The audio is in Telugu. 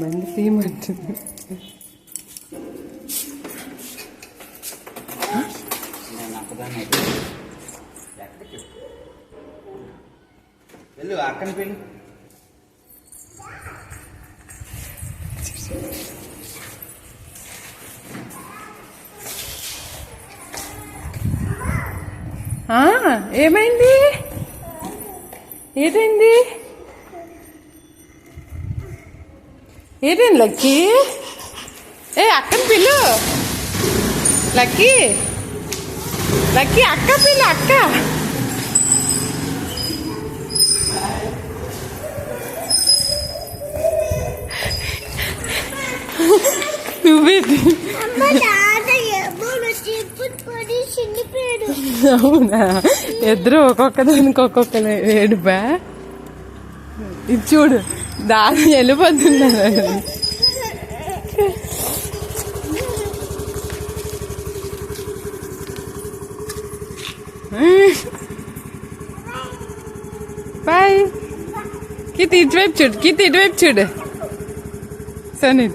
బండి తీయమంటుంది. వెళ్ళు అక్కని పెళ్ళి. ఏమైంది? ఏటైంది? ఏటైంది లక్కీ? అక్కని పిల్లు. లక్కీ లక్కీ అక్క పిల్లు. అక్క నువ్వేది? అవునా? ఇద్దరు ఒక్కొక్క దానికి ఒక్కొక్క ఏడుపా. ఇది చూడు, దాని వెళ్ళిపోతున్నారు. బాయ్. కితి ఇటువైపు చూడు, కితి ఇటువైపు చూడు. సరే.